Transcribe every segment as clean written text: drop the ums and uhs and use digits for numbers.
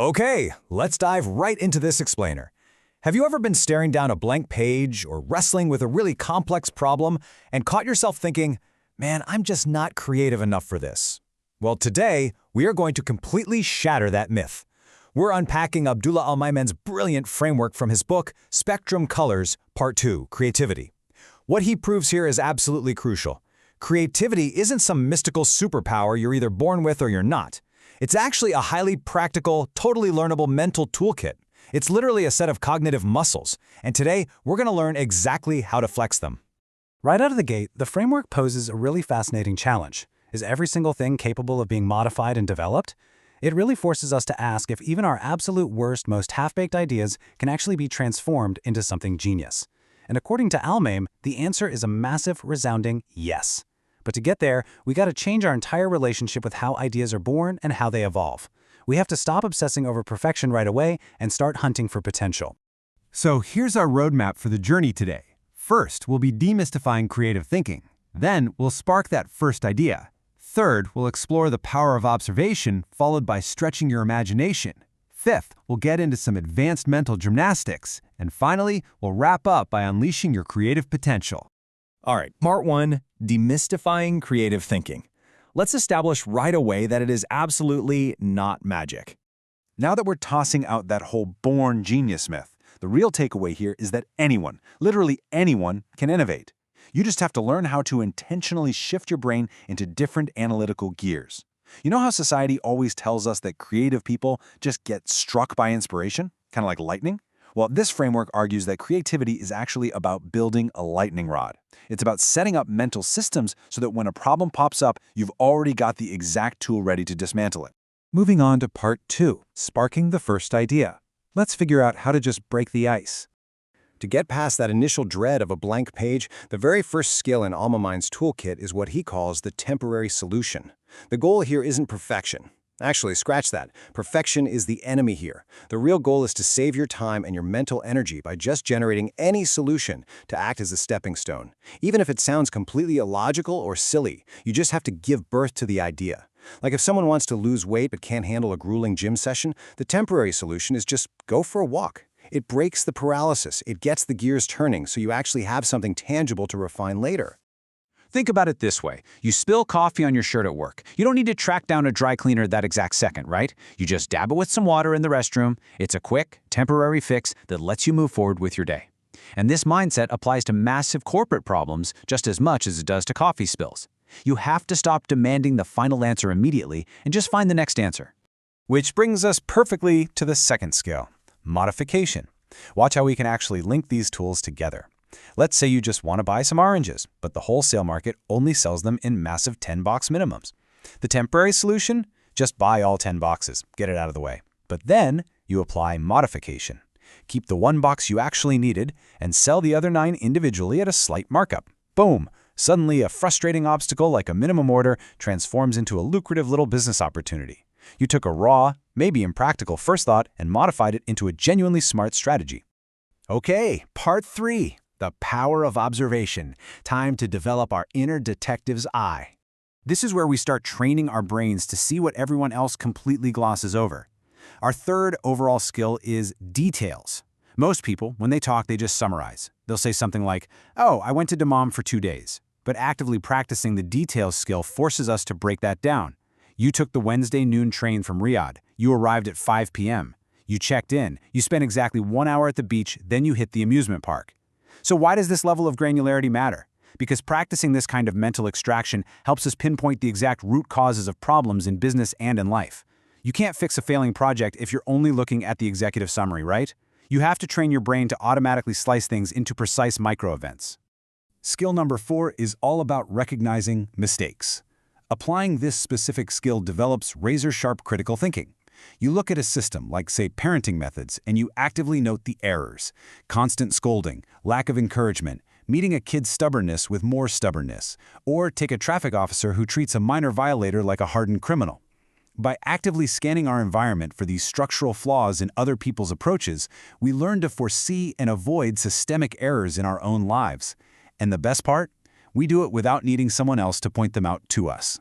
Okay, let's dive right into this explainer. Have you ever been staring down a blank page or wrestling with a really complex problem and caught yourself thinking, man, I'm just not creative enough for this? Well, today, we are going to completely shatter that myth. We're unpacking Abdullah Al-Maiman's brilliant framework from his book, Spectrum Colors, Part 2, Creativity. What he proves here is absolutely crucial. Creativity isn't some mystical superpower you're either born with or you're not. It's actually a highly practical, totally learnable mental toolkit. It's literally a set of cognitive muscles, and today we're going to learn exactly how to flex them. Right out of the gate, the framework poses a really fascinating challenge. Is every single thing capable of being modified and developed? It really forces us to ask if even our absolute worst, most half-baked ideas can actually be transformed into something genius. And according to Al-Maim, the answer is a massive, resounding yes. But to get there, we got to change our entire relationship with how ideas are born and how they evolve. We have to stop obsessing over perfection right away and start hunting for potential. So here's our roadmap for the journey today. First, we'll be demystifying creative thinking. Then, we'll spark that first idea. Third, we'll explore the power of observation, followed by stretching your imagination. Fifth, we'll get into some advanced mental gymnastics. And finally, we'll wrap up by unleashing your creative potential. All right, Part 1, Demystifying Creative Thinking. Let's establish right away that it is absolutely not magic. Now that we're tossing out that whole born genius myth, the real takeaway here is that anyone, literally anyone, can innovate. You just have to learn how to intentionally shift your brain into different analytical gears. You know how society always tells us that creative people just get struck by inspiration, kind of like lightning? Well, this framework argues that creativity is actually about building a lightning rod. It's about setting up mental systems so that when a problem pops up, you've already got the exact tool ready to dismantle it. Moving on to Part 2, Sparking the First Idea. Let's figure out how to just break the ice. To get past that initial dread of a blank page, the very first skill in Al-Maiman's toolkit is what he calls the temporary solution. The goal here isn't perfection. Actually, scratch that. Perfection is the enemy here. The real goal is to save your time and your mental energy by just generating any solution to act as a stepping stone. Even if it sounds completely illogical or silly, you just have to give birth to the idea. Like if someone wants to lose weight but can't handle a grueling gym session, the temporary solution is just go for a walk. It breaks the paralysis. It gets the gears turning so you actually have something tangible to refine later. Think about it this way. You spill coffee on your shirt at work. You don't need to track down a dry cleaner that exact second, right? You just dab it with some water in the restroom. It's a quick, temporary fix that lets you move forward with your day. And this mindset applies to massive corporate problems just as much as it does to coffee spills. You have to stop demanding the final answer immediately and just find the next answer. Which brings us perfectly to the second skill, modification. Watch how we can actually link these tools together. Let's say you just want to buy some oranges, but the wholesale market only sells them in massive 10-box minimums. The temporary solution? Just buy all 10 boxes, get it out of the way. But then you apply modification. Keep the one box you actually needed and sell the other 9 individually at a slight markup. Boom! Suddenly a frustrating obstacle like a minimum order transforms into a lucrative little business opportunity. You took a raw, maybe impractical first thought and modified it into a genuinely smart strategy. Okay, Part 3. The power of observation. Time to develop our inner detective's eye. This is where we start training our brains to see what everyone else completely glosses over. Our third overall skill is details. Most people, when they talk, they just summarize. They'll say something like, "Oh, I went to Dammam for 2 days." But actively practicing the details skill forces us to break that down. You took the Wednesday noon train from Riyadh. You arrived at 5 p.m. You checked in. You spent exactly 1 hour at the beach, then you hit the amusement park. So why does this level of granularity matter? Because practicing this kind of mental extraction helps us pinpoint the exact root causes of problems in business and in life. You can't fix a failing project if you're only looking at the executive summary, right? You have to train your brain to automatically slice things into precise micro-events. Skill number 4 is all about recognizing mistakes. Applying this specific skill develops razor-sharp critical thinking. You look at a system like, say, parenting methods, and you actively note the errors. Constant scolding, lack of encouragement, meeting a kid's stubbornness with more stubbornness, or take a traffic officer who treats a minor violator like a hardened criminal. By actively scanning our environment for these structural flaws in other people's approaches, we learn to foresee and avoid systemic errors in our own lives. And the best part? We do it without needing someone else to point them out to us.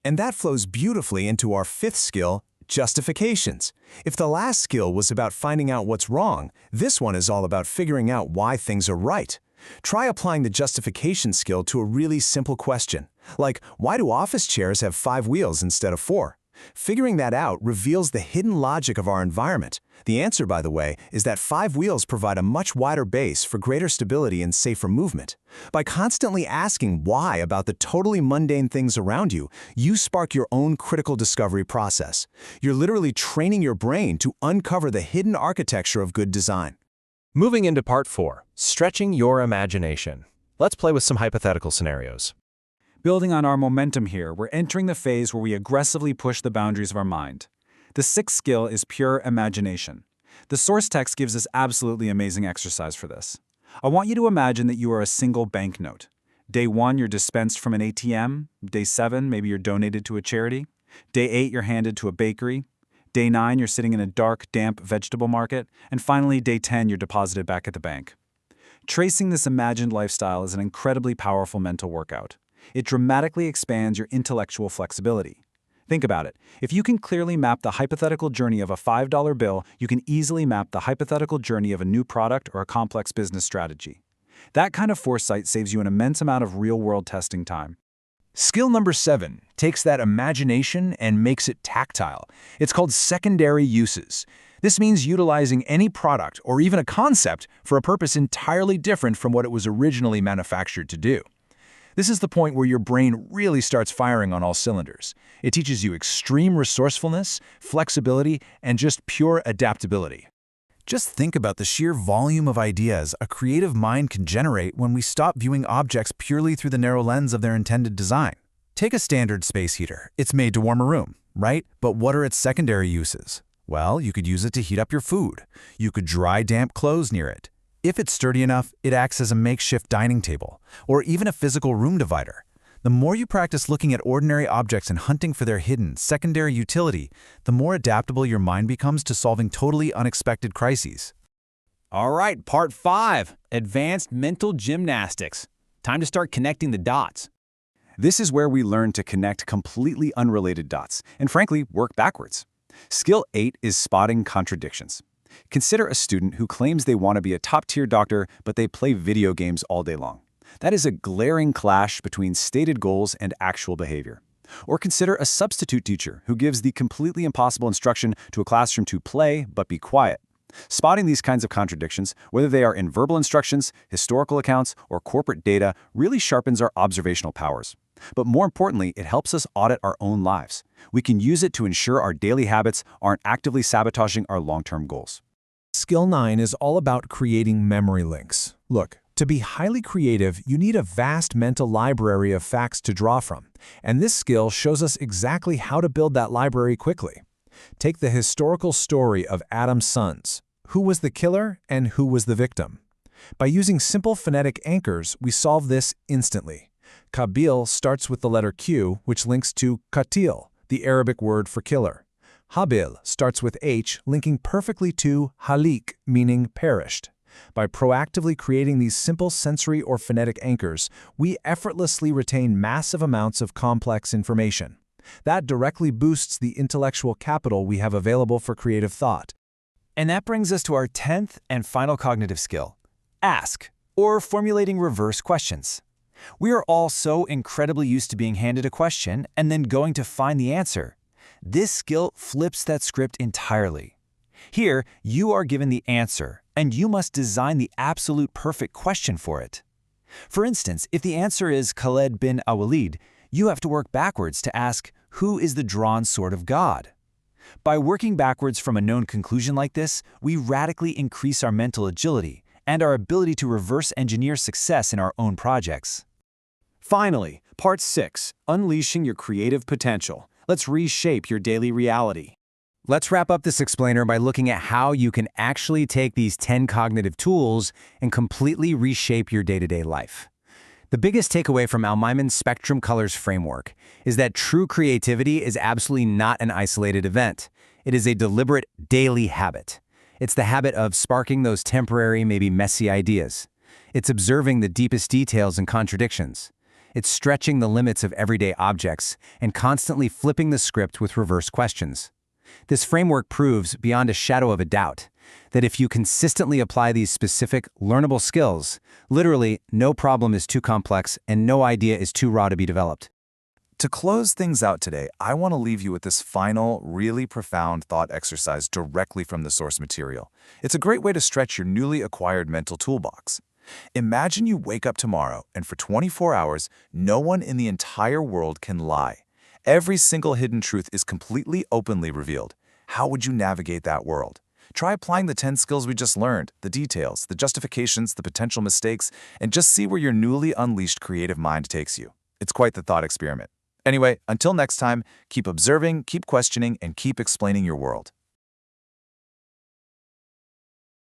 And that flows beautifully into our fifth skill, Justifications. If the last skill was about finding out what's wrong, this one is all about figuring out why things are right. Try applying the justification skill to a really simple question, like why do office chairs have 5 wheels instead of 4? Figuring that out reveals the hidden logic of our environment. The answer, by the way, is that 5 wheels provide a much wider base for greater stability and safer movement. By constantly asking why about the totally mundane things around you, you spark your own critical discovery process. You're literally training your brain to uncover the hidden architecture of good design. Moving into part 4, stretching your imagination. Let's play with some hypothetical scenarios. Building on our momentum here, we're entering the phase where we aggressively push the boundaries of our mind. The 6th skill is pure imagination. The source text gives us absolutely amazing exercise for this. I want you to imagine that you are a single banknote. Day 1, you're dispensed from an ATM. Day 7, maybe you're donated to a charity. Day 8, you're handed to a bakery. Day 9, you're sitting in a dark, damp vegetable market. And finally, day 10, you're deposited back at the bank. Tracing this imagined lifestyle is an incredibly powerful mental workout. It dramatically expands your intellectual flexibility. Think about it. If you can clearly map the hypothetical journey of a $5 bill, you can easily map the hypothetical journey of a new product or a complex business strategy. That kind of foresight saves you an immense amount of real-world testing time. Skill number 7 takes that imagination and makes it tactile. It's called secondary uses. This means utilizing any product or even a concept for a purpose entirely different from what it was originally manufactured to do. This is the point where your brain really starts firing on all cylinders. It teaches you extreme resourcefulness, flexibility, and just pure adaptability. Just think about the sheer volume of ideas a creative mind can generate when we stop viewing objects purely through the narrow lens of their intended design. Take a standard space heater. It's made to warm a room, right? But what are its secondary uses? Well, you could use it to heat up your food. You could dry damp clothes near it. If it's sturdy enough, it acts as a makeshift dining table, or even a physical room divider. The more you practice looking at ordinary objects and hunting for their hidden, secondary utility, the more adaptable your mind becomes to solving totally unexpected crises. All right, part 5, advanced mental gymnastics. Time to start connecting the dots. This is where we learn to connect completely unrelated dots, and frankly, work backwards. Skill 8 is spotting contradictions. Consider a student who claims they want to be a top-tier doctor, but they play video games all day long. That is a glaring clash between stated goals and actual behavior. Or consider a substitute teacher who gives the completely impossible instruction to a classroom to play but be quiet. Spotting these kinds of contradictions, whether they are in verbal instructions, historical accounts, or corporate data, really sharpens our observational powers. But more importantly, it helps us audit our own lives. We can use it to ensure our daily habits aren't actively sabotaging our long-term goals. Skill 9 is all about creating memory links. Look, to be highly creative, you need a vast mental library of facts to draw from, and this skill shows us exactly how to build that library quickly. Take the historical story of Adam's sons. Who was the killer and who was the victim? By using simple phonetic anchors, we solve this instantly. Qabil starts with the letter Q, which links to qatil, the Arabic word for killer. Habil starts with H, linking perfectly to halik, meaning perished. By proactively creating these simple sensory or phonetic anchors, we effortlessly retain massive amounts of complex information. That directly boosts the intellectual capital we have available for creative thought. And that brings us to our 10th and final cognitive skill, ask, or formulating reverse questions. We are all so incredibly used to being handed a question and then going to find the answer. This skill flips that script entirely. Here, you are given the answer, and you must design the absolute perfect question for it. For instance, if the answer is Khaled bin Awalid, you have to work backwards to ask, who is the drawn sword of God? By working backwards from a known conclusion like this, we radically increase our mental agility and our ability to reverse engineer success in our own projects. Finally, part 6, unleashing your creative potential. Let's reshape your daily reality. Let's wrap up this explainer by looking at how you can actually take these 10 cognitive tools and completely reshape your day-to-day life. The biggest takeaway from Al Maimon's Spectrum Colors framework is that true creativity is absolutely not an isolated event. It is a deliberate daily habit. It's the habit of sparking those temporary, maybe messy ideas. It's observing the deepest details and contradictions. It's stretching the limits of everyday objects and constantly flipping the script with reverse questions. This framework proves, beyond a shadow of a doubt, that if you consistently apply these specific, learnable skills, literally no problem is too complex and no idea is too raw to be developed. To close things out today, I want to leave you with this final, really profound thought exercise directly from the source material. It's a great way to stretch your newly acquired mental toolbox. Imagine you wake up tomorrow, and for 24 hours, no one in the entire world can lie. Every single hidden truth is completely openly revealed. How would you navigate that world? Try applying the 10 skills we just learned, the details, the justifications, the potential mistakes, and just see where your newly unleashed creative mind takes you. It's quite the thought experiment. Anyway, until next time, keep observing, keep questioning, and keep explaining your world.